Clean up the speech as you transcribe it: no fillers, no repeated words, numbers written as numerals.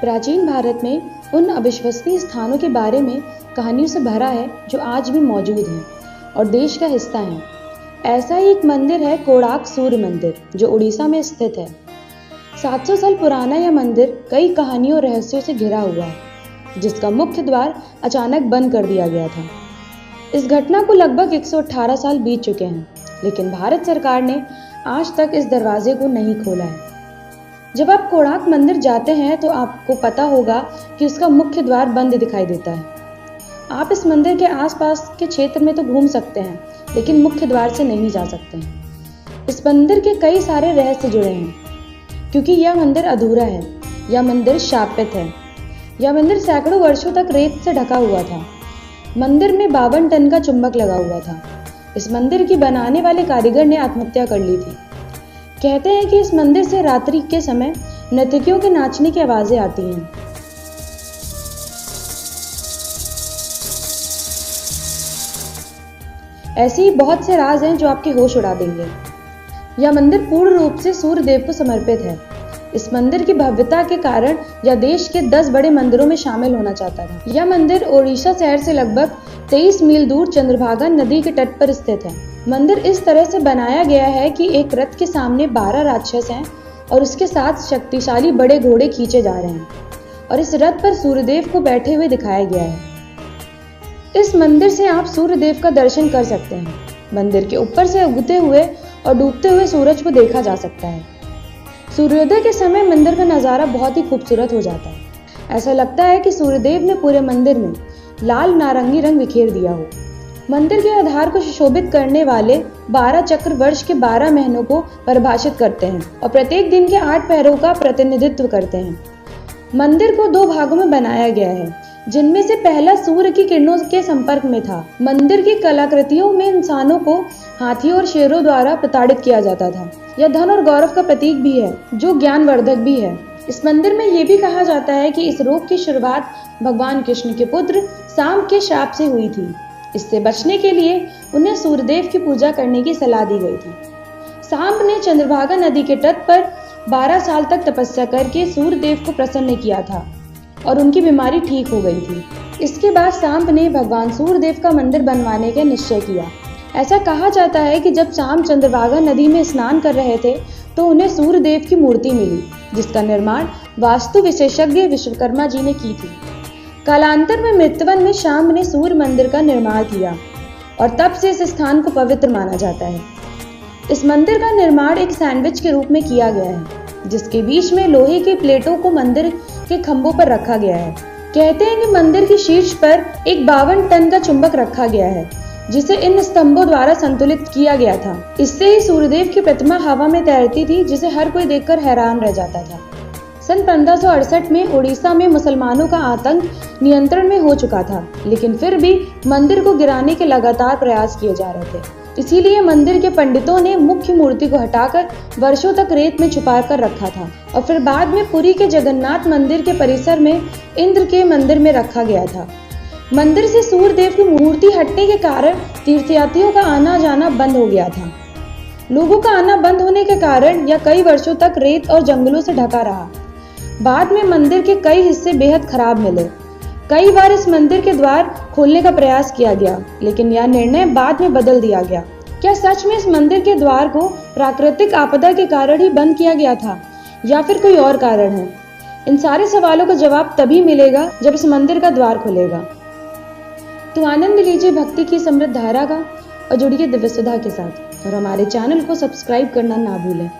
प्राचीन भारत में उन अविश्वसनीय स्थानों के बारे में कहानियों से भरा है जो आज भी मौजूद हैं और देश का हिस्सा हैं। ऐसा ही एक मंदिर है कोणार्क सूर्य मंदिर, जो उड़ीसा में स्थित है। 700 साल पुराना यह मंदिर कई कहानियों और रहस्यों से घिरा हुआ है, जिसका मुख्य द्वार अचानक बंद कर दिया गया था। इस घटना को लगभग 118 साल बीत चुके हैं, लेकिन भारत सरकार ने आज तक इस दरवाजे को नहीं खोला है। जब आप कोणार्क मंदिर जाते हैं तो आपको पता होगा कि उसका मुख्य द्वार बंद दिखाई देता है। आप इस मंदिर के आसपास के क्षेत्र में तो घूम सकते हैं, लेकिन मुख्य द्वार से नहीं जा सकते हैं। इस मंदिर के कई सारे रहस्य जुड़े हैं, क्योंकि यह मंदिर अधूरा है। यह मंदिर शापित है। यह मंदिर सैकड़ों वर्षों तक रेत से ढका हुआ था। मंदिर में 52 टन का चुंबक लगा हुआ था। इस मंदिर की बनाने वाले कारीगर ने आत्महत्या कर ली थी। कहते हैं कि इस मंदिर से रात्रि के समय नर्तकियों के नाचने की आवाजें आती हैं। ऐसे ही बहुत से राज हैं जो आपके होश उड़ा देंगे। यह मंदिर पूर्ण रूप से सूर्य देव को समर्पित है। इस मंदिर की भव्यता के कारण यह देश के 10 बड़े मंदिरों में शामिल होना चाहता था। यह मंदिर ओडिशा शहर से लगभग 23 मील दूर चंद्रभागा नदी के तट पर स्थित है। मंदिर इस तरह से बनाया गया है कि एक रथ के सामने 12 राक्षस हैं और उसके साथ शक्तिशाली बड़े घोड़े खींचे जा रहे हैं, और इस रथ पर सूर्यदेव को बैठे हुए दिखाया गया है। इस मंदिर से आप सूर्यदेव का दर्शन कर सकते हैं। मंदिर के ऊपर से उगते हुए और डूबते हुए सूरज को देखा जा सकता है। सूर्योदय के समय मंदिर का नज़ारा बहुत ही खूबसूरत हो जाता है। ऐसा लगता है कि सूर्यदेव ने पूरे मंदिर में लाल नारंगी रंग बिखेर दिया हो। मंदिर के आधार को सुशोभित करने वाले 12 चक्र वर्ष के 12 महीनों को परिभाषित करते हैं और प्रत्येक दिन के 8 पहरों का प्रतिनिधित्व करते हैं। मंदिर को 2 भागों में बनाया गया है, जिनमें से पहला सूर्य की किरणों के संपर्क में था। मंदिर की कलाकृतियों में इंसानों को हाथियों और शेरों द्वारा प्रताड़ित किया जाता था। यह धन और गौरव का प्रतीक भी है, जो ज्ञानवर्धक भी है। इस मंदिर में यह भी कहा जाता है कि इस रोग की शुरुआत भगवान कृष्ण के पुत्र सांब के श्राप से हुई थी। इससे बचने के लिए उन्हें सूर्यदेव की पूजा करने की सलाह दी गई थी। सांब ने चंद्रभागा नदी के तट पर 12 साल तक तपस्या करके सूर्यदेव को प्रसन्न किया था और उनकी बीमारी ठीक हो गई थी। इसके बाद सांब ने भगवान सूर्यदेव का मंदिर बनवाने का निश्चय किया। ऐसा कहा जाता है कि जब सांब चंद्रभागा नदी में स्नान कर रहे थे तो उन्हें सूर्यदेव की मूर्ति मिली, जिसका निर्माण वास्तु विशेषज्ञ विश्वकर्मा जी ने की थी। कालांतर में मृत्यवन में सांब ने सूर्य मंदिर का निर्माण किया और तब से इस स्थान को पवित्र माना जाता है। इस मंदिर का निर्माण एक सैंडविच के रूप में किया गया है, जिसके बीच में लोहे की प्लेटों को मंदिर के खंभों पर रखा गया है। कहते हैं कि मंदिर के शीर्ष पर एक 52 टन का चुंबक रखा गया है, जिसे इन स्तंभों द्वारा संतुलित किया गया था। इससे ही सूर्यदेव की प्रतिमा हवा में तैरती थी, जिसे हर कोई देखकर हैरान रह जाता था। सन 1568 में उड़ीसा में मुसलमानों का आतंक नियंत्रण में हो चुका था, लेकिन फिर भी मंदिर को गिराने के लगातार प्रयास किए जा रहे थे। इसीलिए मंदिर के पंडितों ने मुख्य मूर्ति को हटाकर वर्षों तक रेत में छुपा कर रखा था और फिर बाद में पुरी के जगन्नाथ मंदिर के परिसर में इंद्र के मंदिर में रखा गया था। मंदिर से सूर्यदेव की मूर्ति हटने के कारण तीर्थयात्रियों का आना जाना बंद हो गया था। लोगों का आना बंद होने के कारण यह कई वर्षों तक रेत और जंगलों से ढका रहा। बाद में मंदिर के कई हिस्से बेहद खराब मिले। कई बार इस मंदिर के द्वार खोलने का प्रयास किया गया, लेकिन यह निर्णय बाद में बदल दिया गया। क्या सच में इस मंदिर के द्वार को प्राकृतिक आपदा के कारण ही बंद किया गया था, या फिर कोई और कारण है? इन सारे सवालों का जवाब तभी मिलेगा जब इस मंदिर का द्वार खुलेगा। तो आनंद लीजिए भक्ति की समृद्ध धारा का और जुड़िए दिव्य सुधा के साथ, और हमारे चैनल को सब्सक्राइब करना ना भूलें।